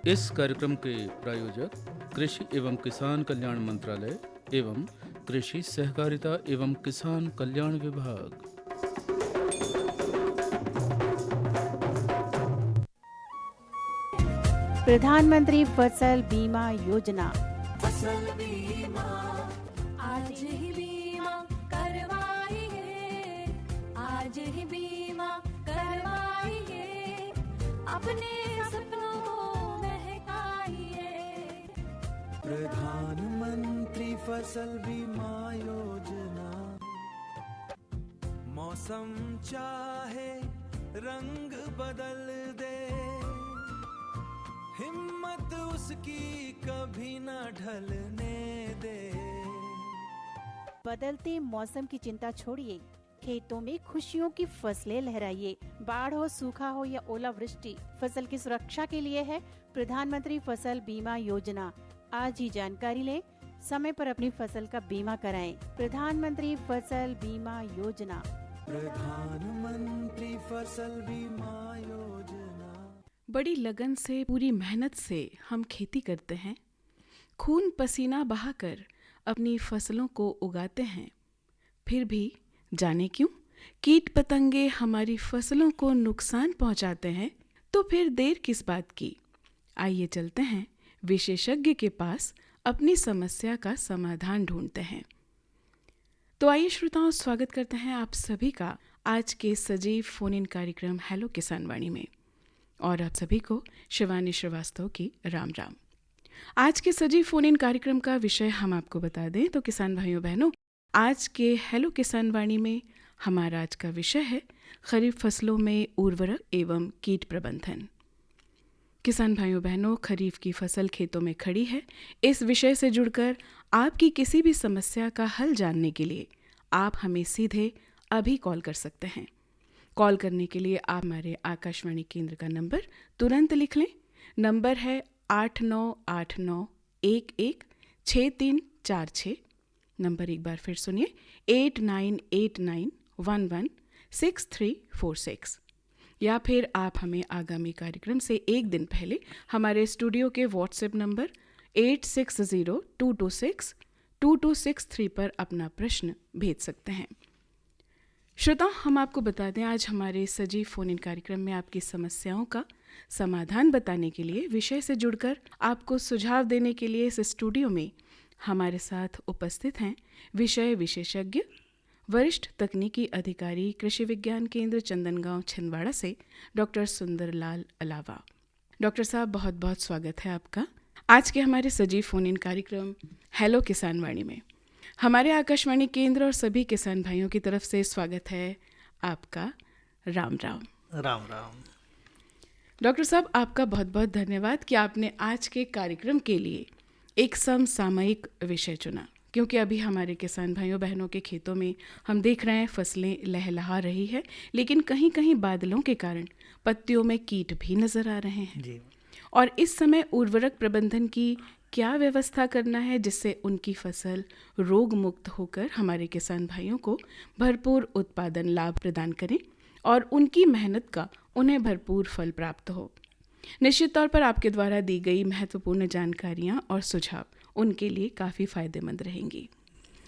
इस कार्यक्रम के प्रायोजक कृषि एवं किसान कल्याण मंत्रालय एवं कृषि सहकारिता एवं किसान कल्याण विभाग। प्रधानमंत्री फसल बीमा योजना। फसल बीमा आज ही बीमा करवाइए, आज ही बीमा करवाइए, अपने सपनों को महकाइए। प्रधानमंत्री फसल बीमा योजना। मौसम चाहे रंग बदल दे, हिम्मत उसकी कभी न ढलने दे। बदलते मौसम की चिंता छोड़िए, खेतों में खुशियों की फसलें लहराइए। बाढ़ हो, सूखा हो या ओलावृष्टि, फसल की सुरक्षा के लिए है प्रधानमंत्री फसल बीमा योजना। आज ही जानकारी लें, समय पर अपनी फसल का बीमा कराएं। प्रधानमंत्री फसल बीमा योजना। प्रधानमंत्री फसल बीमा योजना। बड़ी लगन से, पूरी मेहनत से हम खेती करते हैं, खून पसीना बहाकर अपनी फसलों को उगाते हैं। फिर भी जाने क्यों कीट पतंगे हमारी फसलों को नुकसान पहुंचाते हैं। तो फिर देर किस बात की, आइए चलते हैं विशेषज्ञ के पास, अपनी समस्या का समाधान ढूंढते हैं। तो आइए श्रोताओं, स्वागत करते हैं आप सभी का आज के सजीव फोन इन कार्यक्रम हेलो किसान वाणी में, और आप सभी को शिवानी श्रीवास्तव की राम राम। आज के सजीव फोन इन कार्यक्रम का विषय हम आपको बता दें तो किसान भाइयों बहनों, आज के हेलो किसान वाणी में हमारा आज का विषय है खरीफ फसलों में उर्वरक एवं कीट प्रबंधन। किसान भाइयों बहनों, खरीफ की फसल खेतों में खड़ी है। इस विषय से जुड़कर आपकी किसी भी समस्या का हल जानने के लिए आप हमें सीधे अभी कॉल कर सकते हैं। कॉल करने के लिए आप हमारे आकाशवाणी केंद्र का नंबर तुरंत लिख लें। नंबर है 8989116346। नंबर एक बार फिर सुनिए, 8989116346। या फिर आप हमें आगामी कार्यक्रम से एक दिन पहले हमारे स्टूडियो के व्हाट्सएप नंबर 8602262263 पर अपना प्रश्न भेज सकते हैं। श्रोता, हम आपको बता दें, आज हमारे सजीव फोन इन कार्यक्रम में आपकी समस्याओं का समाधान बताने के लिए, विषय से जुड़कर आपको सुझाव देने के लिए इस स्टूडियो में हमारे साथ उपस्थित हैं विषय विशेषज्ञ, वरिष्ठ तकनीकी अधिकारी, कृषि विज्ञान केंद्र चंदनगांव छिंदवाड़ा से डॉक्टर सुंदरलाल अलावा। डॉक्टर साहब, बहुत बहुत स्वागत है आपका आज के हमारे सजीव फोन इन कार्यक्रम हेलो किसान वाणी में। हमारे आकाशवाणी केंद्र और सभी किसान भाइयों की तरफ से स्वागत है आपका। राम राम। राम राम। डॉक्टर साहब, आपका बहुत बहुत धन्यवाद कि आपने आज के कार्यक्रम के लिए एक समसामयिक विषय चुना, क्योंकि अभी हमारे किसान भाइयों बहनों के खेतों में हम देख रहे हैं फसलें लहलहा रही है, लेकिन कहीं कहीं बादलों के कारण पत्तियों में कीट भी नजर आ रहे हैं जी। और इस समय उर्वरक प्रबंधन की क्या व्यवस्था करना है जिससे उनकी फसल रोग मुक्त होकर हमारे किसान भाइयों को भरपूर उत्पादन लाभ प्रदान करें और उनकी मेहनत का उन्हें भरपूर फल प्राप्त हो। निश्चित तौर पर आपके द्वारा दी गई महत्वपूर्ण जानकारियां और सुझाव उनके लिए काफ़ी फायदेमंद रहेंगी।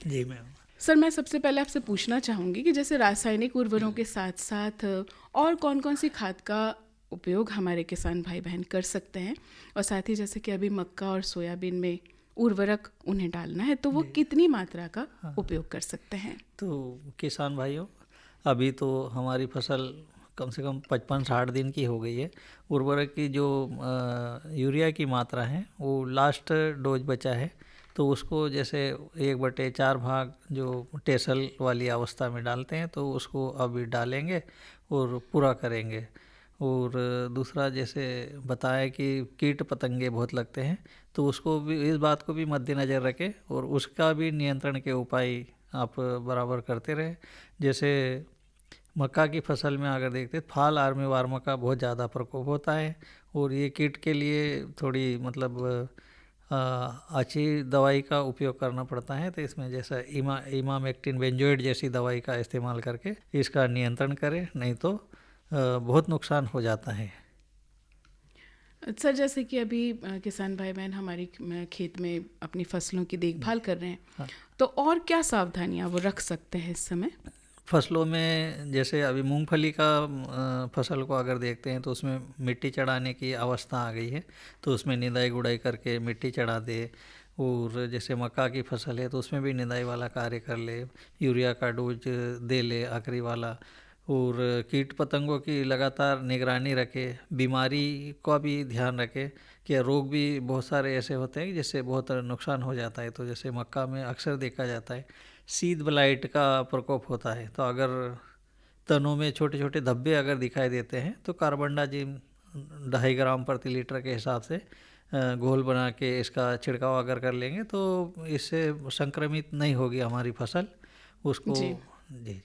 जी मैम। सर, मैं सबसे पहले आपसे पूछना चाहूँगी कि जैसे रासायनिक उर्वरकों के साथ साथ और कौन कौन सी खाद का उपयोग हमारे किसान भाई बहन कर सकते हैं, और साथ ही जैसे कि अभी मक्का और सोयाबीन में उर्वरक उन्हें डालना है तो वो कितनी मात्रा का उपयोग कर सकते हैं? तो किसान भाइयों, अभी तो हमारी फसल कम से कम 55-60 दिन की हो गई है। उर्वरक की जो यूरिया की मात्रा है वो लास्ट डोज बचा है, तो उसको जैसे 1/4 भाग जो टेसल वाली अवस्था में डालते हैं तो उसको अभी डालेंगे और पूरा करेंगे। और दूसरा, जैसे बताया कि कीट पतंगे बहुत लगते हैं, तो उसको भी, इस बात को भी मद्देनज़र रखें और उसका भी नियंत्रण के उपाय आप बराबर करते रहें। जैसे मक्का की फसल में अगर देखते फाल आर्मी वार्म का बहुत ज़्यादा प्रकोप होता है और ये कीट के लिए थोड़ी मतलब अच्छी दवाई का उपयोग करना पड़ता है। तो इसमें जैसा इमामेक्टिन बेंजोइड जैसी दवाई का इस्तेमाल करके इसका नियंत्रण करें, नहीं तो बहुत नुकसान हो जाता है। सर जैसे कि अभी किसान भाई बहन हमारी खेत में अपनी फसलों की देखभाल कर रहे हैं, तो और क्या सावधानियां वो रख सकते हैं इस समय? फसलों में जैसे अभी मूंगफली का फसल को अगर देखते हैं तो उसमें मिट्टी चढ़ाने की अवस्था आ गई है, तो उसमें निदाई गुड़ाई करके मिट्टी चढ़ा दे। और जैसे मक्का की फसल है तो उसमें भी निदाई वाला कार्य कर ले, यूरिया का डोज दे ले आखिरी वाला, और कीट पतंगों की लगातार निगरानी रखे, बीमारी का भी ध्यान रखे कि रोग भी बहुत सारे ऐसे होते हैं जिससे बहुत नुकसान हो जाता है। तो जैसे मक्का में अक्सर देखा जाता है सीड ब्लाइट का प्रकोप होता है, तो अगर तनों में छोटे छोटे धब्बे अगर दिखाई देते हैं तो कार्बनडाजिम 2.5 ग्राम प्रति लीटर के हिसाब से घोल बना के इसका छिड़काव अगर कर लेंगे तो इससे संक्रमित नहीं होगी हमारी फसल उसको। जी। जी जी।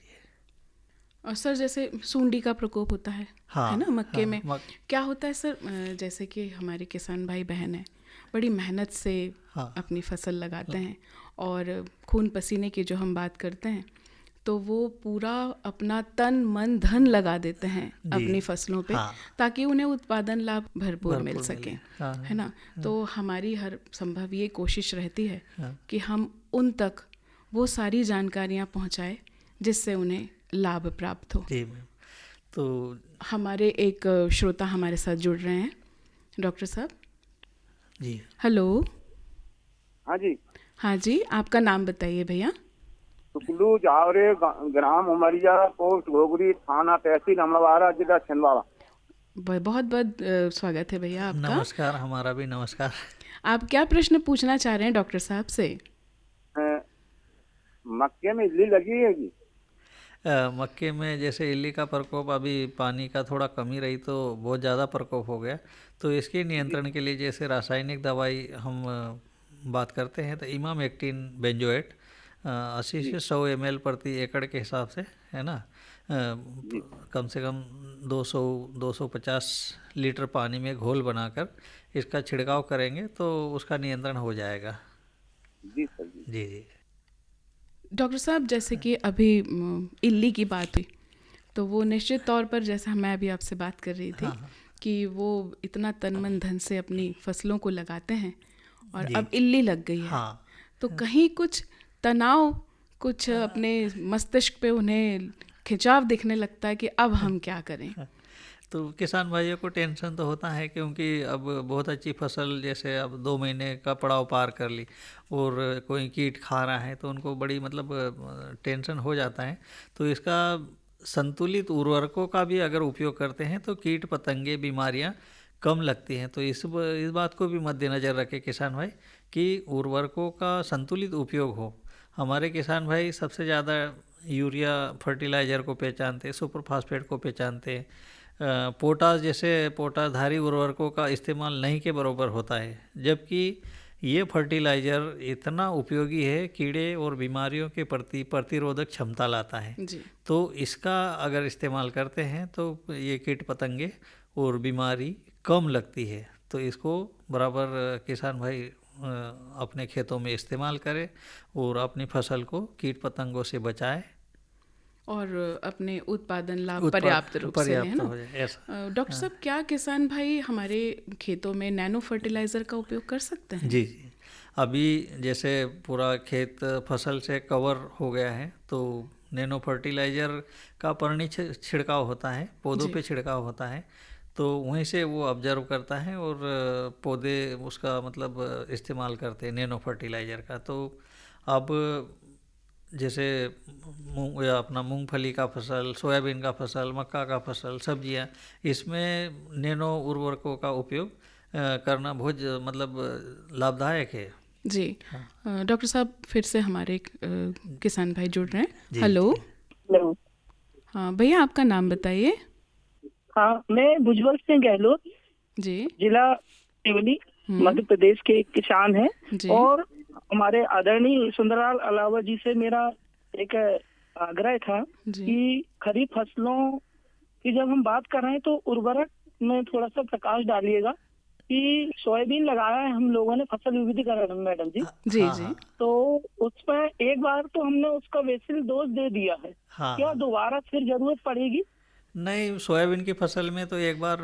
और सर जैसे सूंडी का प्रकोप होता है हाँ, है ना मक्के हाँ, में, क्या होता है सर? जैसे कि हमारे किसान भाई बहन हैं, बड़ी मेहनत से हाँ, अपनी फसल लगाते हैं और खून पसीने की जो हम बात करते हैं तो वो पूरा अपना तन मन धन लगा देते हैं अपनी फसलों पे, हाँ, ताकि उन्हें उत्पादन लाभ भरपूर मिल भरपूर सके, मिले, हाँ, है ना? तो हमारी हर संभव ये कोशिश रहती है हाँ। कि हम उन तक वो सारी जानकारियाँ पहुँचाएं जिससे उन्हें लाभ प्राप्त हो। जी मैम। तो हमारे एक श्रोता हमारे साथ जुड़ रहे हैं, डॉक्टर साहब। जी हेलो। हाँ जी, हाँ जी, आपका नाम बताइए भैया। सुकलू जावरे ग्राम उमरिया पोस्ट घोगरी थाना तहसील अमड़वाड़ा जिला छिंदवाड़ा। बहुत बहुत स्वागत है भैया आपका। नमस्कार, हमारा भी नमस्कार। आप क्या प्रश्न पूछना चाह रहे हैं डॉक्टर साहब से? मक्के में इल्ली लगी है जी। मक्के में जैसे इल्ली का प्रकोप, अभी पानी का थोड़ा कमी रही तो बहुत ज़्यादा प्रकोप हो गया, तो इसके नियंत्रण के लिए जैसे रासायनिक दवाई हम बात करते हैं तो इमामेक्टिन बेंजोएट 80 से 100 ml प्रति एकड़ के हिसाब से, है ना, कम से कम 200-250 लीटर पानी में घोल बनाकर इसका छिड़काव करेंगे तो उसका नियंत्रण हो जाएगा। जी सर जी। जी जी। डॉक्टर साहब जैसे कि अभी इल्ली की बात हुई, तो वो निश्चित तौर पर, जैसा मैं अभी आपसे बात कर रही थी कि वो इतना तन मन धन से अपनी फसलों को लगाते हैं और अब इल्ली लग गई है, तो कहीं कुछ तनाव, कुछ अपने मस्तिष्क पे उन्हें खिंचाव दिखने लगता है कि अब हम क्या करें? तो किसान भाइयों को टेंशन तो होता है, क्योंकि अब बहुत अच्छी फसल जैसे अब 2 महीने का पड़ाव पार कर ली और कोई कीट खा रहा है तो उनको बड़ी मतलब टेंशन हो जाता है। तो इसका संतुलित उर्वरकों का भी अगर उपयोग करते हैं तो कीट पतंगे बीमारियां कम लगती हैं। तो इस बात को भी मद्देनज़र रखें किसान भाई कि उर्वरकों का संतुलित उपयोग हो। हमारे किसान भाई सबसे ज़्यादा यूरिया फर्टिलाइज़र को पहचानते हैं, सुपर फास्फेट को पहचानते हैं, पोटास जैसे पोटासधारी उर्वरकों का इस्तेमाल नहीं के बराबर होता है, जबकि ये फर्टिलाइज़र इतना उपयोगी है, कीड़े और बीमारियों के प्रति प्रतिरोधक क्षमता लाता है जी। तो इसका अगर इस्तेमाल करते हैं तो ये कीट पतंगे और बीमारी कम लगती है। तो इसको बराबर किसान भाई अपने खेतों में इस्तेमाल करें और अपनी फसल को कीट पतंगों से बचाएं और अपने उत्पादन लाभ पर्याप्त रूप से लें, है ना? हो जाए ऐसा। डॉक्टर साहब क्या किसान भाई हमारे खेतों में नैनो फर्टिलाइज़र का उपयोग कर सकते हैं? जी जी। अभी जैसे पूरा खेत फसल से कवर हो गया है तो नैनो फर्टिलाइज़र का परनी छिड़काव होता है, पौधों पे छिड़काव होता है, तो वहीं से वो ऑब्जर्व करता है और पौधे उसका मतलब इस्तेमाल करते हैं नैनो फर्टिलाइज़र का। तो अब जैसे या अपना मूंगफली का फसल, सोयाबीन का फसल, मक्का का फसल, सब्जियां, इसमें नैनो उर्वरकों का उपयोग करना बहुत मतलब लाभदायक है। जी। डॉक्टर साहब फिर से हमारे किसान भाई जुड़ रहे हैं। हेलो। हेलो। हाँ भैया, आपका नाम बताइए। हाँ, मैं भुजबल सिंह गहलोत जी, जिला देवली मध्य प्रदेश के एक किसान हैं जी। और हमारे आदरणीय सुंदरलाल अलावा जी से मेरा एक आग्रह था कि खरीफ फसलों की जब हम बात कर रहे हैं तो उर्वरक में थोड़ा सा प्रकाश डालिएगा कि सोयाबीन लगाया है हम लोगों ने फसल विविधीकरण, मैडम जी। जी जी। तो उसमें एक बार तो हमने उसका बेसिल डोज दे दिया है, क्या दोबारा फिर जरूरत पड़ेगी? नहीं, सोयाबीन की फसल में तो एक बार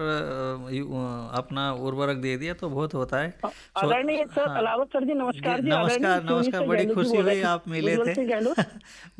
अपना उर्वरक दे दिया तो बहुत होता है। आदरणीय सर, हाँ अलावत सर जी, नमस्कार जी। नमस्कार आदरणीय नमस्कार, से बड़ी गहलोत जी खुशी बोल रहे हुई थे, आप मिले उज्ज्वल थे। सिंह गहलोत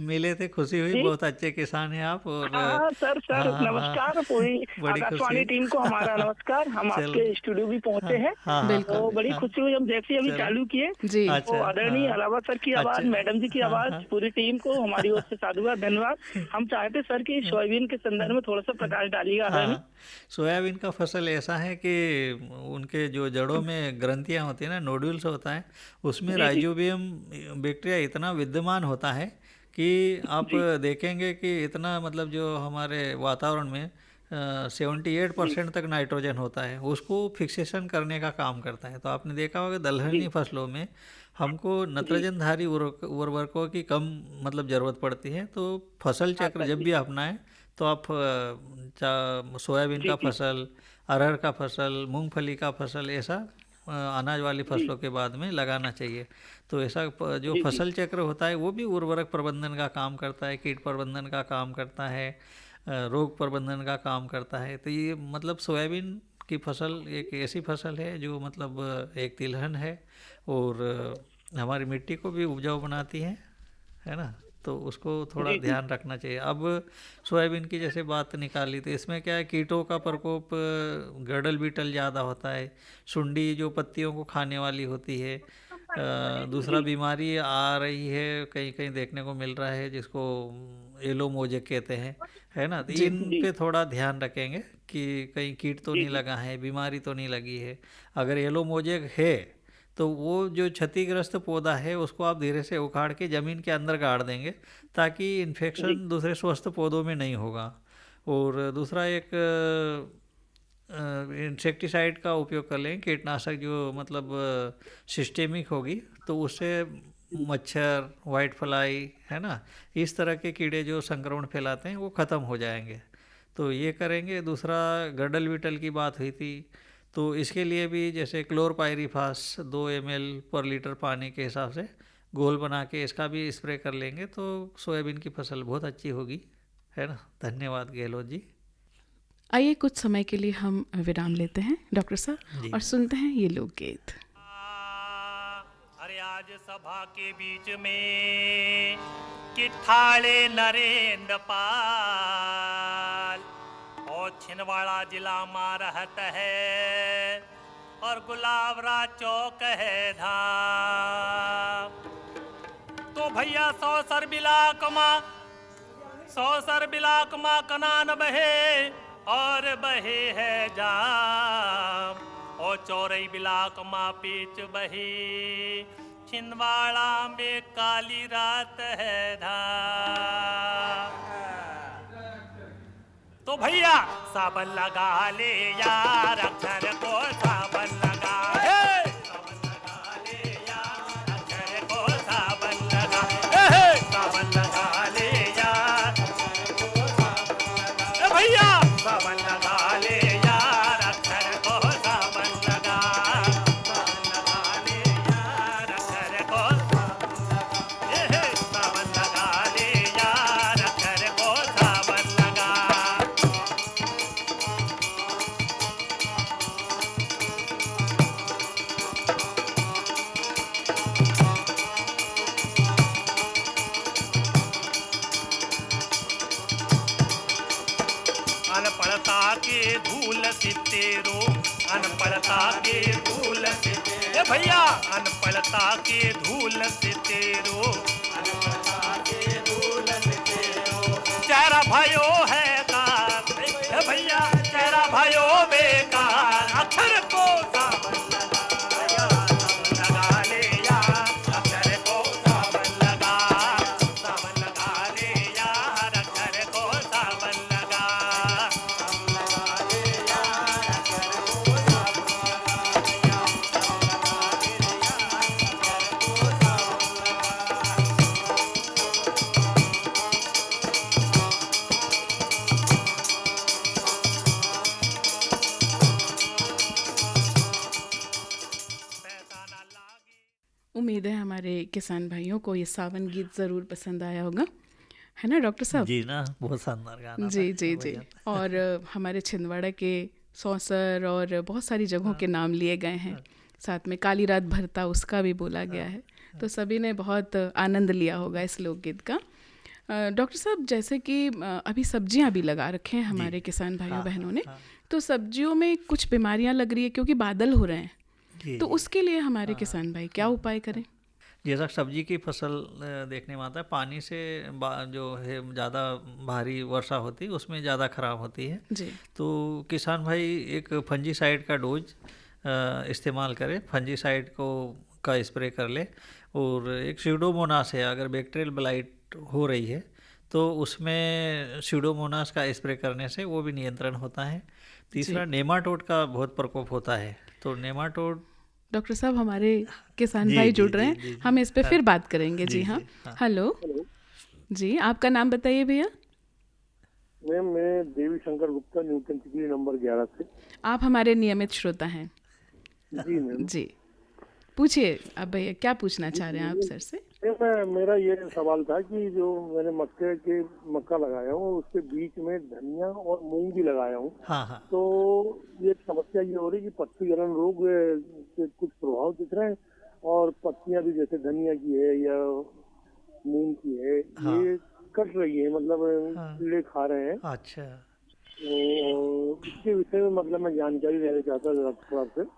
मिले थे, खुशी हुई, जी। बहुत अच्छे किसान हैं आप। और हाँ सर, हाँ हाँ नमस्कार, पूरी बड़ी आकाशवाणी खुशी। टीम को हमारा नमस्कार। हम चल आपके स्टूडियो भी पहुंचे हैं, हाँ हाँ बिल्कुल। तो बड़ी हाँ, खुशी हुई। हम जैसे ही अभी चलो। चालू किए जी। तो अच्छा आदरणीय हाँ अलावा सर की आवाज, अच्छा मैडम जी की हाँ आवाज, हाँ पूरी टीम को हमारी ओर से साधुवाद, धन्यवाद। हम चाहते सर कि सोयाबीन के संदर्भ में थोड़ा सा प्रकाश डालिएगा आदरणीय। हाँ। सोयाबीन का फसल ऐसा है कि उनके जो जड़ों में ग्रंथियां होती है ना, नोड्यूल्स होता है, उसमें जी जी राइजोबियम बैक्टीरिया इतना विद्यमान होता है कि आप जी देखेंगे कि इतना मतलब जो हमारे वातावरण में 78% तक नाइट्रोजन होता है, उसको फिक्सेशन करने का काम करता है। तो आपने देखा होगा दलहनी फसलों में हमको नत्रजनधारी उर्वरकों की कम मतलब ज़रूरत पड़ती है। तो फसल हाँ चक्र सर जब जी भी अपनाएं तो आप सोयाबीन जी का जी फसल, अरहर का फसल, मूंगफली का फसल, ऐसा अनाज वाली जी फसलों के बाद में लगाना चाहिए। तो ऐसा जो जी जी फसल चक्र होता है वो भी उर्वरक प्रबंधन का काम करता है, कीट प्रबंधन का काम करता है, रोग प्रबंधन का काम करता है। तो ये मतलब सोयाबीन की फसल एक ऐसी फसल है जो मतलब एक तिलहन है और हमारी मिट्टी को भी उपजाऊ बनाती है ना। तो उसको थोड़ा जी जी ध्यान रखना चाहिए। अब सोयाबीन की जैसे बात निकाली तो इसमें क्या है, कीटों का प्रकोप गड़ल बीटल ज़्यादा होता है, सुंडी जो पत्तियों को खाने वाली होती है, दूसरा जी बीमारी आ रही है कहीं कहीं देखने को मिल रहा है जिसको येलो मोजेक कहते हैं, है ना। तो जी। इन जी पे थोड़ा ध्यान रखेंगे कि कहीं कीट तो जी नहीं जी लगा है, बीमारी तो नहीं लगी है। अगर येलो मोजेक है तो वो जो क्षतिग्रस्त पौधा है उसको आप धीरे से उखाड़ के ज़मीन के अंदर गाड़ देंगे ताकि जी इन्फेक्शन दूसरे स्वस्थ पौधों में नहीं होगा। और दूसरा एक इंसेक्टिसाइड का उपयोग कर लें, कीटनाशक जो मतलब सिस्टेमिक होगी, तो उससे मच्छर, वाइट फ्लाई, है ना, इस तरह के कीड़े जो संक्रमण फैलाते हैं वो ख़त्म हो जाएंगे। तो ये करेंगे। दूसरा गडल विटल की बात हुई थी, तो इसके लिए भी जैसे क्लोरपायरीफास 2 ml पर लीटर पानी के हिसाब से घोल बना के इसका भी स्प्रे कर लेंगे तो सोयाबीन की फसल बहुत अच्छी होगी, है ना। धन्यवाद गहलोत जी। आइए कुछ समय के लिए हम विराम लेते हैं डॉक्टर साहब जी। और सुनते हैं ये लोकगीत। अरे आज सभा के बीच में कि ठाड़े नरेंद्र पाल और छिंदवाड़ा जिला में रहता है और गुलाबरा चौक है धाम। तो भैया सौसर बिलाक माँ कनान बहे और बहे है जाम और चौरई बिलाक माँ पेच बहे छिंदवाड़ा में काली रात है धाम। तो भैया सावन लगा ले यार अक्षर को सावन लगा, सावन लगा ले यार अक्षर को सावन लगा, सावन लगा ले यार भैया सावन लगा ले यार अक्षर को सावन लगा, सावन लगा ले यार अक्षर को सावन लगा ले यार अक्षर को सावन लगा। अनपढ़ता के धूल सितेरो, अनपढ़ता के धूल सितेरो भैया, अनपढ़ता के धूल सितेरो, अनपढ़ता के धूल सितेरो चेहरा भयो है कार भैया, चेहरा भयो बेकार अक्षर को सावन लगा ले यार अक्षर को सावन लगा, सावन लगा ले यार अक्षर को सावन लगा। उम्मीद है हमारे किसान भाइयों को ये सावन गीत ज़रूर पसंद आया होगा। है ना डॉक्टर साहब? जी ना, बहुत शानदार गाना जी था, जी वो जी। भजन। और हमारे छिंदवाड़ा के सौंसर और बहुत सारी जगहों के नाम लिए गए हैं, साथ में काली रात भरता उसका भी बोला गया है। तो सभी ने बहुत आनंद लिया होगा इस लोकगीत का। डॉक्टर साहब, जैसे कि अभी सब्जियां भी लगा रखे हैं हमारे किसान भाइयों बहनों ने, तो सब्जियों में कुछ बीमारियां लग रही है क्योंकि बादल हो रहे हैं, जी, तो जी। उसके लिए हमारे किसान भाई क्या उपाय करें? जैसा सब्जी की फसल देखने में आता है, पानी से जो है ज़्यादा भारी वर्षा होती है उसमें ज़्यादा खराब होती है। जी। तो किसान भाई एक फंजीसाइड का डोज इस्तेमाल करें, फंजीसाइड का स्प्रे कर ले। और एक स्यूडोमोनास है, अगर बैक्टीरियल ब्लाइट हो रही है तो उसमें स्यूडोमोनास का स्प्रे करने से वो भी नियंत्रण होता है। तीसरा, नेमाटोड का बहुत प्रकोप होता है, तो नेमाटोड। डॉक्टर साहब, हमारे किसान जी, भाई जी, जुड़ रहे जी, हैं, जी, जी। हम इस पे हाँ, फिर बात करेंगे। जी जी, हाँ। जी, हाँ। हेलो जी, आपका नाम बताइए भैया। मैम, मैं देवी शंकर गुप्ता, न्यूटन चिकली नंबर 11 से। आप हमारे नियमित श्रोता हैं। जी मैम। जी, पूछिए अब भैया, क्या पूछना चाह रहे हैं आप सर से? मेरा ये सवाल था कि जो मैंने मक्का लगाया हूँ उसके बीच में धनिया और मूंग भी लगाया हूँ। हाँ, हाँ। तो ये समस्या ये हो रही है कि पत्ती जलन रोग के कुछ प्रभाव दिख रहे हैं, और पत्तियां भी जैसे धनिया की है या मूंग की है, हाँ। ये कट रही है, मतलब हाँ। कीड़े खा रहे हैं। अच्छा। तो इसके विषय में मतलब मैं जानकारी लेना चाहता था डॉक्टर साहब से।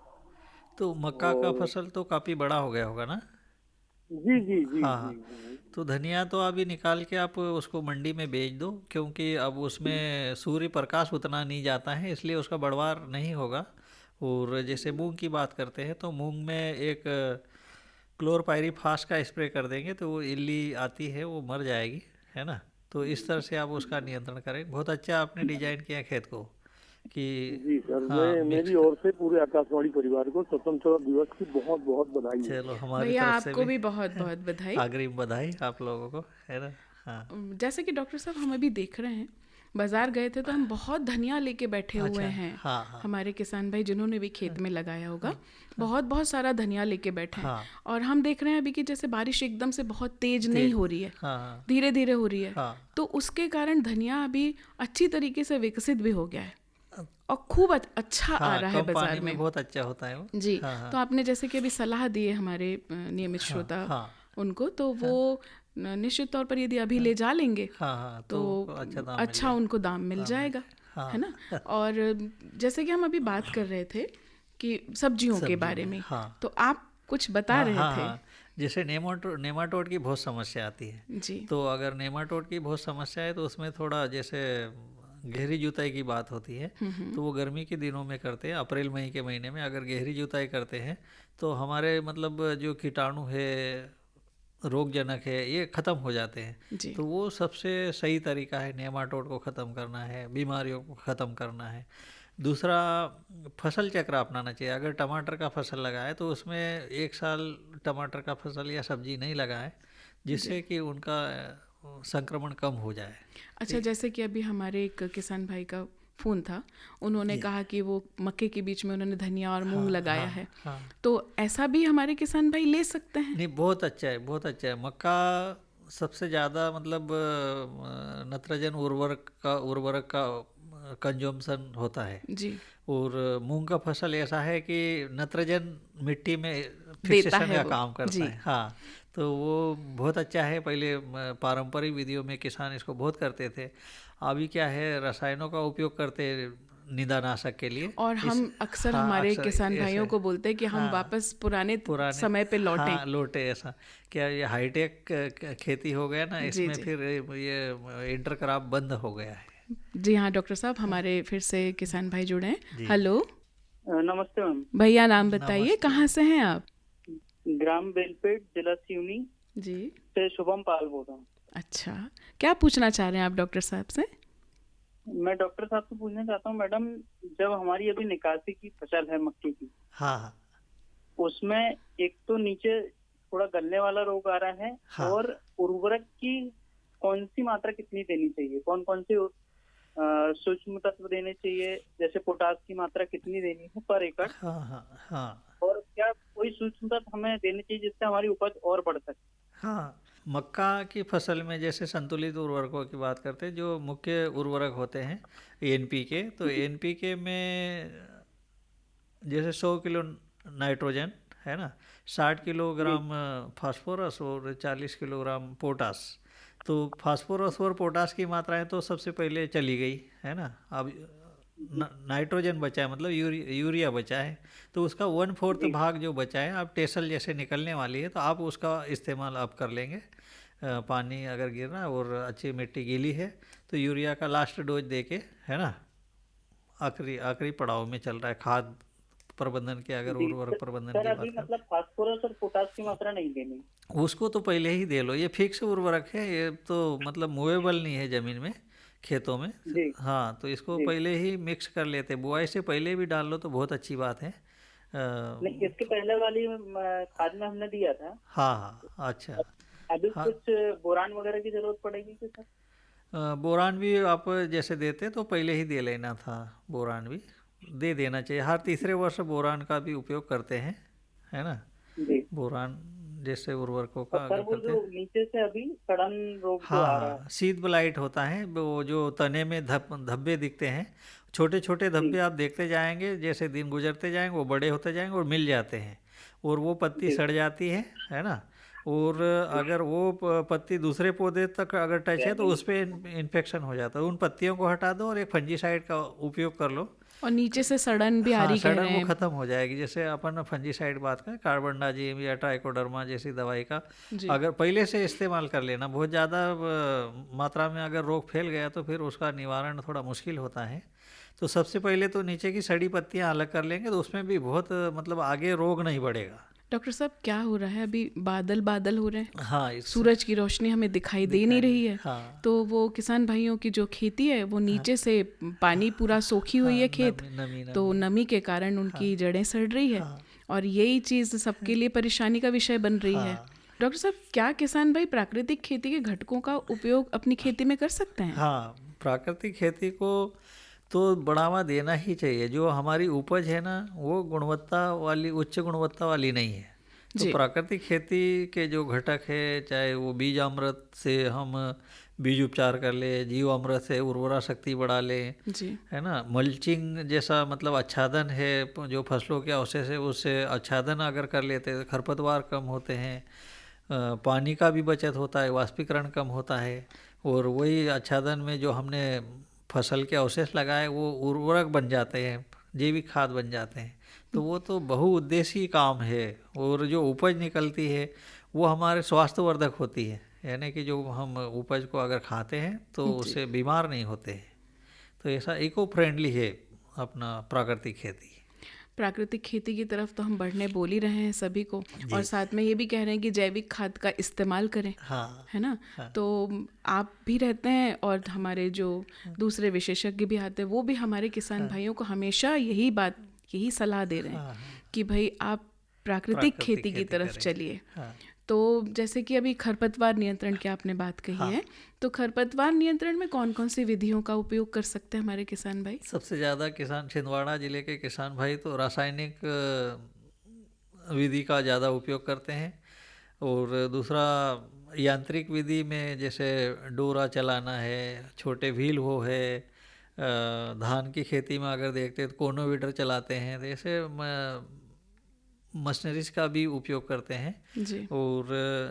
तो मक्का का फसल तो काफ़ी बड़ा हो गया होगा ना? जी जी जी हाँ, जी। तो धनिया तो अभी निकाल के आप उसको मंडी में बेच दो, क्योंकि अब उसमें सूर्य प्रकाश उतना नहीं जाता है, इसलिए उसका बढ़वार नहीं होगा। और जैसे मूंग की बात करते हैं तो मूंग में एक क्लोरपाइरीफास का स्प्रे कर देंगे तो वो इल्ली आती है वो मर जाएगी, है ना। तो इस तरह से आप उसका नियंत्रण करें। बहुत अच्छा आपने डिजाइन किया खेत को कि जी सर, हाँ, मैं मेरी ओर से पूरे आकाशवाणी परिवार को स्वतंत्रता दिवस की बहुत बहुत बधाई है। चलो, हमारी भैया तरफ से आपको भी भी बहुत बहुत बधाई। अग्रिम बधाई आप लोगों को, है ना। हाँ। जैसे कि डॉक्टर साहब, हम अभी देख रहे हैं, बाजार गए थे तो हम बहुत धनिया लेके बैठे हुए हैं। हाँ, हाँ। हमारे किसान भाई जिन्होंने भी खेत में लगाया होगा, बहुत बहुत सारा धनिया लेके बैठे हैं। हाँ। और हम देख रहे हैं अभी कि जैसे बारिश एकदम से बहुत तेज नहीं हो रही है, हाँ, धीरे धीरे हो रही है। हाँ। तो उसके कारण धनिया अभी अच्छी तरीके से विकसित भी हो गया है और खूब अच्छा आ रहा है कम बाजार पानी में। बहुत अच्छा होता है वो। जी। हाँ, तो आपने जैसे कि अभी सलाह दी है हमारे नियमित श्रोता हाँ। उनको, तो वो निश्चित तौर पर यदि अभी ले जा लेंगे हाँ, तो अच्छा उनको दाम मिल जाएगा, है ना। और जैसे कि हम अभी बात कर रहे थे कि सब्जियों के बारे में, तो आप कुछ बता रहे थे। जैसे नेमाटोड की बहुत समस्या आती है जी। तो अगर नेमाटोड की बहुत समस्या है तो उसमें थोड़ा जैसे गहरी जुताई की बात होती है, तो वो गर्मी के दिनों में करते हैं। अप्रैल मई के महीने में अगर गहरी जुताई करते हैं तो हमारे मतलब जो कीटाणु है, रोगजनक है, ये ख़त्म हो जाते हैं। तो वो सबसे सही तरीका है, नेमाटोड को ख़त्म करना है, बीमारियों को ख़त्म करना है। दूसरा, फसल चक्र अपनाना चाहिए। अगर टमाटर का फसल लगाए तो उसमें एक साल टमाटर का फसल या सब्जी नहीं लगाए, जिससे कि उनका संक्रमण कम हो जाए। अच्छा, जैसे कि अभी हमारे एक किसान भाई का फ़ोन था, उन्होंने कहा कि वो मक्के के बीच में उन्होंने धनिया और मूंग लगाया है। तो ऐसा भी हमारे किसान भाई ले सकते हैं? नहीं, बहुत अच्छा है, बहुत अच्छा है। मक्का सबसे ज़्यादा मतलब नत्रजन उर्वरक का कंजम्पशन होता है जी। और मूंग का फसल ऐसा है कि नत्रजन मिट्टी में फिक्सेशन का काम करता है। हाँ, तो वो बहुत अच्छा है। पहले पारंपरिक विधियों में किसान इसको बहुत करते थे। अभी क्या है, रसायनों का उपयोग करते निंदानाशक के लिए। और हम अक्सर हमारे किसान भाइयों को बोलते हैं कि हम वापस पुराने समय पे लौटें। हाँ, लौटे। ऐसा क्या, ये हाईटेक खेती हो गया ना, इसमें फिर ये इंटरक्रॉप बंद हो गया है। जी हाँ डॉक्टर साहब, हमारे फिर से किसान भाई जुड़े हैं। हेलो, नमस्ते मैम। भैया नाम बताइए, कहाँ से हैं आप? ग्राम बेलपेट, जिला सिवनी जी से शुभम पाल बोल रहा हूँ। अच्छा, क्या पूछना चाह रहे हैं आप डॉक्टर साहब से? मैं डॉक्टर साहब से पूछना चाहता हूँ मैडम, जब हमारी अभी निकासी की फसल है मक्के की, हाँ, उसमें एक तो नीचे थोड़ा गलने वाला रोग आ रहा है, और उर्वरक की कौन सी मात्रा कितनी देनी चाहिए, कौन कौन से सूक्ष्म तत्व देने चाहिए, जैसे पोटास की मात्रा कितनी देनी है पर एकड़, हाँ, और क्या कोई सूक्ष्म तत्व हमें देने चाहिए जिससे हमारी उपज और बढ़ सके? हाँ, मक्का की फसल में जैसे संतुलित उर्वरकों की बात करते हैं, जो मुख्य उर्वरक होते हैं एनपीके, तो एनपीके में जैसे 100 किलो नाइट्रोजन है ना, 60 किलोग्राम फास्फोरस और 40 किलोग्राम पोटास। तो फास्फोरस और पोटास की मात्राएं तो सबसे पहले चली गई है ना, अब नाइट्रोजन बचा है, मतलब यूरिया बचा है, तो उसका 1/4 भाग जो बचा है, अब टेसल जैसे निकलने वाली है तो आप उसका इस्तेमाल आप कर लेंगे। पानी अगर गिरना और अच्छी मिट्टी गीली है तो यूरिया का लास्ट डोज देके है ना, आखिरी पड़ाव में चल रहा है खाद प्रबंधन के, अगर उर्वरक प्रबंधन की बात करें। मतलब फास्फोरस और पोटास की मात्रा नहीं देनी, उसको तो पहले ही दे लो, ये फिक्स उर्वरक है, ये तो मतलब मूवेबल नहीं है ज़मीन में, खेतों में। हाँ, तो इसको पहले ही मिक्स कर लेते, बुआई से पहले भी डाल लो तो बहुत अच्छी बात है। नहीं, इसके पहले वाली खाद में हमने दिया था। हाँ, अच्छा। अभी कुछ बोरान वगैरह की जरूरत पड़ेगी क्या सर? बोरान भी आप जैसे देते तो पहले ही दे लेना था, बोरान भी दे देना चाहिए। हर तीसरे वर्ष बोरान का भी उपयोग करते हैं, है ना, बोरान जैसे उर्वरकों का सर, वो जो नीचे से अभी सड़न रोग जो आ रहा है, सीड ब्लाइट होता है, वो जो तने में धब्बे दिखते हैं, छोटे छोटे धब्बे आप देखते जाएंगे, जैसे दिन गुजरते जाएंगे वो बड़े होते जाएंगे और मिल जाते हैं, और वो पत्ती सड़ जाती है ना, और अगर वो पत्ती दूसरे पौधे तक अगर टच है तो उस पर इन्फेक्शन हो जाता है। उन पत्तियों को हटा दो और एक फंजीसाइड का उपयोग कर लो, और नीचे से सड़न भी आ रही है, सड़न वो खत्म हो जाएगी। जैसे अपन फंजीसाइड बात करें, कार्बनडाजिम या ट्राइकोडर्मा जैसी दवाई का अगर पहले से इस्तेमाल कर लेना, बहुत ज़्यादा मात्रा में अगर रोग फैल गया तो फिर उसका निवारण थोड़ा मुश्किल होता है। तो सबसे पहले तो नीचे की सड़ी पत्तियां अलग कर लेंगे तो उसमें भी बहुत मतलब आगे रोग नहीं बढ़ेगा। डॉक्टर साहब, क्या हो रहा है अभी, बादल हो रहे हैं, हाँ, सूरज की रोशनी हमें दिखाई दे नहीं रही है। हाँ। तो वो किसान भाइयों की जो खेती है वो नीचे से पानी पूरा सोखी हुई है खेत, नमी। तो नमी के कारण उनकी जड़ें सड़ रही है, और यही चीज़ सबके लिए परेशानी का विषय बन रही है। डॉक्टर साहब, क्या किसान भाई प्राकृतिक खेती के घटकों का उपयोग अपनी खेती में कर सकते हैं? हाँ, प्राकृतिक खेती को तो बढ़ावा देना ही चाहिए। जो हमारी उपज है ना, वो उच्च गुणवत्ता वाली नहीं है, तो प्राकृतिक खेती के जो घटक है, चाहे वो बीज अमृत से हम बीज उपचार कर ले, जीव अमृत से उर्वरा शक्ति बढ़ा ले, है ना, मल्चिंग जैसा मतलब आच्छादन है, जो फसलों के अवशेष है उससे आच्छादन अगर कर लेते तो खरपतवार कम होते हैं, पानी का भी बचत होता है, वाष्पीकरण कम होता है, और वही आच्छादन में जो हमने फसल के अवशेष लगाए वो उर्वरक बन जाते हैं, जैविक खाद बन जाते हैं। तो वो तो बहुउद्देशीय काम है, और जो उपज निकलती है वो हमारे स्वास्थ्यवर्धक होती है, यानी कि जो हम उपज को अगर खाते हैं तो उससे बीमार नहीं होते हैं। तो ऐसा इको फ्रेंडली है अपना प्राकृतिक खेती। प्राकृतिक खेती की तरफ तो हम बढ़ने बोल ही रहे हैं सभी को, और साथ में ये भी कह रहे हैं कि जैविक खाद का इस्तेमाल करें, है ना। तो आप भी रहते हैं और हमारे जो दूसरे विशेषज्ञ भी आते हैं वो भी हमारे किसान भाइयों को हमेशा यही सलाह दे रहे हैं कि भाई आप प्राकृतिक खेती की तरफ चलिए। तो जैसे कि अभी खरपतवार नियंत्रण की आपने बात कही है, तो खरपतवार नियंत्रण में कौन कौन सी विधियों का उपयोग कर सकते हैं हमारे किसान भाई? सबसे ज़्यादा किसान छिंदवाड़ा जिले के किसान भाई तो रासायनिक विधि का ज़्यादा उपयोग करते हैं, और दूसरा यांत्रिक विधि में जैसे डोरा चलाना है, छोटे व्हील हो है, धान की खेती में अगर देखते हैं तो कोनोवीडर चलाते हैं, तो ऐसे मशीनरीज का भी उपयोग करते हैं जी। और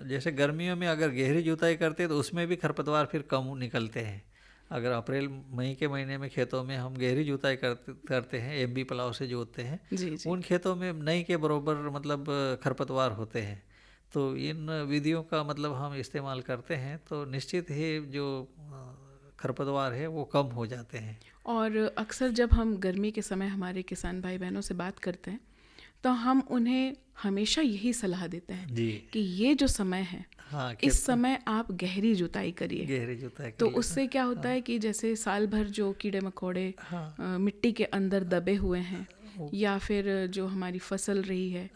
जैसे गर्मियों में अगर गहरी जुताई करते हैं तो उसमें भी खरपतवार फिर कम निकलते हैं। अगर अप्रैल मई के महीने में खेतों में हम गहरी जुताई करते हैं, एमबी प्लाव से जोतते हैं जी। उन खेतों में नई के बराबर मतलब खरपतवार होते हैं। तो इन विधियों का मतलब हम इस्तेमाल करते हैं तो निश्चित ही जो खरपतवार है वो कम हो जाते हैं। और अक्सर जब हम गर्मी के समय हमारे किसान भाई बहनों से बात करते हैं तो हम उन्हें हमेशा यही सलाह देते हैं कि ये जो समय है इस समय आप गहरी जुताई करिए। तो उससे क्या होता है कि जैसे साल भर जो कीड़े मकोड़े मिट्टी के अंदर दबे हुए हैं या फिर जो हमारी फसल रही है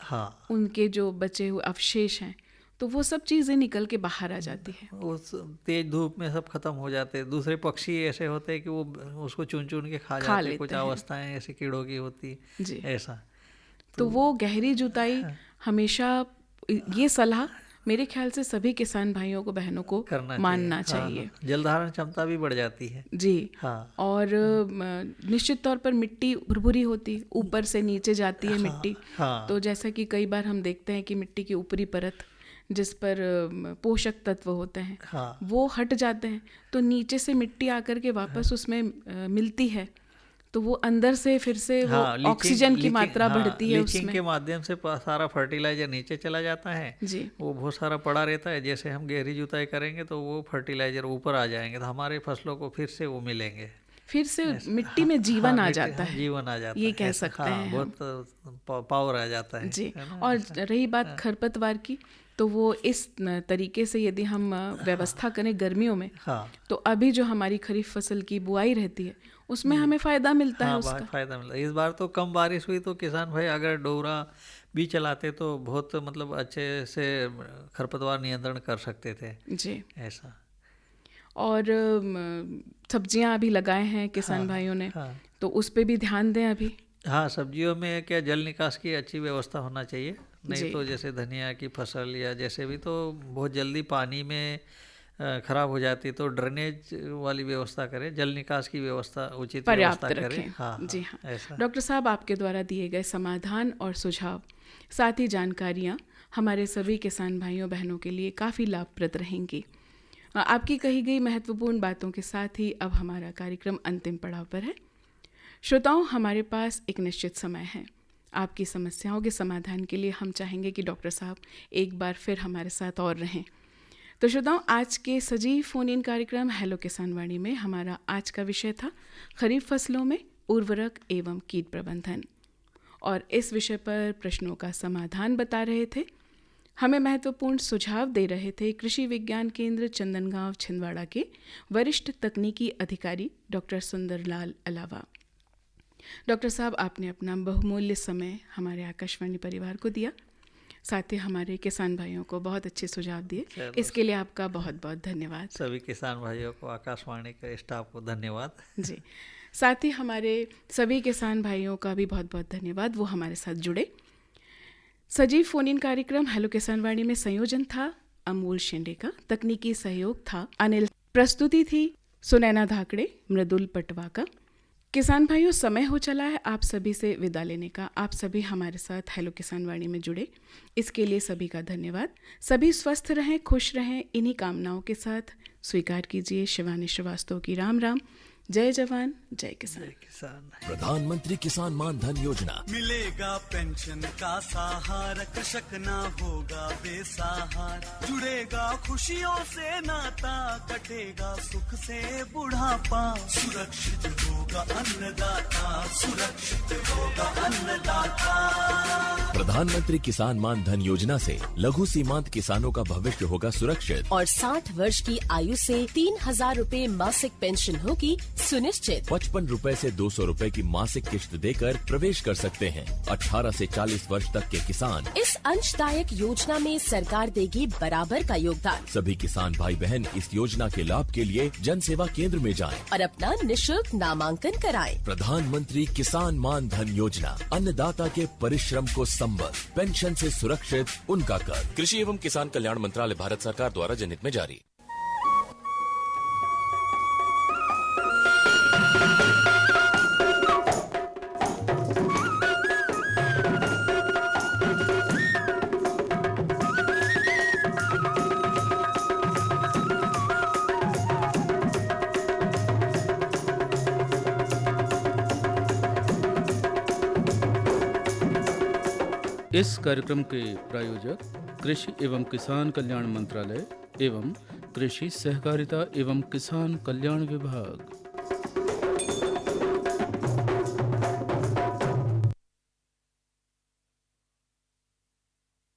उनके जो बचे हुए अवशेष हैं तो वो सब चीज़ें निकल के बाहर आ जाती है। उस तेज धूप में सब खत्म हो जाते हैं। दूसरे पक्षी ऐसे होते हैं कि वो उसको चुन चुन के खा जाते हैं। कुछ अवस्थाएं ऐसी कीड़ों की होती ऐसा। तो वो गहरी जुताई हमेशा ये सलाह मेरे ख्याल से सभी किसान भाइयों को बहनों को मानना चाहिए। जल धारण क्षमता भी बढ़ जाती है जी। हाँ। और निश्चित तौर पर मिट्टी भुरभुरी होती, ऊपर से नीचे जाती है मिट्टी। हाँ। तो जैसा कि कई बार हम देखते हैं कि मिट्टी की ऊपरी परत जिस पर पोषक तत्व होते हैं हाँ। वो हट जाते हैं, तो नीचे से मिट्टी आकर के वापस उसमें मिलती है, तो वो अंदर से फिर से वो ऑक्सीजन की मात्रा बढ़ती है उसमें। लीचिंग के माध्यम से सारा फर्टिलाइजर नीचे चला जाता है जी। वो बहुत सारा पड़ा रहता है। जैसे हम गहरी जुताई करेंगे तो वो फर्टिलाइजर ऊपर आ जाएंगे, तो हमारे फसलों को फिर से वो मिलेंगे, फिर से मिट्टी में जीवन आ जाता है, जीवन आ जाता है, ये कह सकते हैं। बहुत पावर आ जाता है जी। और रही बात खरपतवार की, तो वो इस तरीके से यदि हम व्यवस्था करें गर्मियों में, तो अभी जो हमारी खरीफ फसल की बुआई रहती है उसमें हमें फायदा मिलता है उसका। फायदा मिलता है। इस बार तो कम बारिश हुई तो किसान भाई अगर डोरा भी चलाते तो बहुत मतलब अच्छे से खरपतवार नियंत्रण कर सकते थे जी। ऐसा। और सब्जियां अभी लगाए हैं किसान भाइयों ने, तो उस पे भी ध्यान दें अभी। हाँ, सब्जियों में क्या जल निकास की अच्छी व्यवस्था होना चाहिए, नहीं तो जैसे धनिया की फसल या जैसे भी तो बहुत जल्दी पानी में खराब हो जाती, तो ड्रेनेज वाली व्यवस्था करें, जल निकास की व्यवस्था उचित पर्याप्त व्यवस्था रखें। करें। हाँ, जी हाँ। ऐसा। डॉक्टर साहब, आपके द्वारा दिए गए समाधान और सुझाव, साथ ही जानकारियाँ हमारे सभी किसान भाइयों बहनों के लिए काफ़ी लाभप्रद रहेंगी। आपकी कही गई महत्वपूर्ण बातों के साथ ही अब हमारा कार्यक्रम अंतिम पड़ाव पर है। श्रोताओं, हमारे पास एक निश्चित समय है। आपकी समस्याओं के समाधान के लिए हम चाहेंगे कि डॉक्टर साहब एक बार फिर हमारे साथ और रहें। तो श्रोताओं, आज के सजीव फोन इन कार्यक्रम हेलो किसान वाणी में हमारा आज का विषय था खरीफ फसलों में उर्वरक एवं कीट प्रबंधन, और इस विषय पर प्रश्नों का समाधान बता रहे थे, हमें महत्वपूर्ण सुझाव दे रहे थे कृषि विज्ञान केंद्र चंदनगांव छिंदवाड़ा के वरिष्ठ तकनीकी अधिकारी डॉक्टर सुंदरलाल अलावा। डॉक्टर साहब, आपने अपना बहुमूल्य समय हमारे आकाशवाणी परिवार को दिया, साथ ही हमारे किसान भाइयों को बहुत अच्छे सुझाव दिए, इसके लिए आपका बहुत बहुत धन्यवाद। सभी किसान भाइयों को, आकाशवाणी के स्टाफ को धन्यवाद। जी, साथ ही हमारे सभी किसान भाइयों का भी बहुत बहुत धन्यवाद, वो हमारे साथ जुड़े। सजीव फोन इन कार्यक्रम हेलो किसान वाणी में संयोजन था अमूल शेंडे का, तकनीकी सहयोग था अनिल, प्रस्तुति थी सुनैना धाकड़े, मृदुल पटवा का। किसान भाइयों, समय हो चला है आप सभी से विदा लेने का। आप सभी हमारे साथ हेलो किसान वाणी में जुड़े, इसके लिए सभी का धन्यवाद। सभी स्वस्थ रहें, खुश रहें, इन्हीं कामनाओं के साथ स्वीकार कीजिए शिवानी श्रीवास्तव की राम राम। जय जवान, जय किसान। प्रधानमंत्री किसान मान धन योजना, मिलेगा पेंशन का सहारा, कृषक ना होगा बेसहारा, जुड़ेगा खुशियों से नाता, कटेगा सुख से बुढ़ापा, सुरक्षित होगा अन्नदाता, सुरक्षित होगा अन्नदाता। प्रधानमंत्री किसान मान धन योजना से लघु सीमांत किसानों का भविष्य होगा सुरक्षित और 60 वर्ष की आयु से 3,000 रूपए मासिक पेंशन होगी सुनिश्चित। 55 रूपए से 200 रूपए की मासिक किश्त देकर प्रवेश कर सकते हैं 18 से 40 वर्ष तक के किसान। इस अंशदायक योजना में सरकार देगी बराबर का योगदान। सभी किसान भाई बहन इस योजना के लाभ के लिए जन सेवा केंद्र में जाएं और अपना निशुल्क नामांकन कराएं। प्रधानमंत्री किसान मान धन योजना, अन्नदाता के परिश्रम को संबल, पेंशन से सुरक्षित उनका कर। कृषि एवं किसान कल्याण मंत्रालय, भारत सरकार द्वारा जनहित में जारी। इस कार्यक्रम के प्रायोजक कृषि एवं किसान कल्याण मंत्रालय एवं कृषि सहकारिता एवं किसान कल्याण विभाग।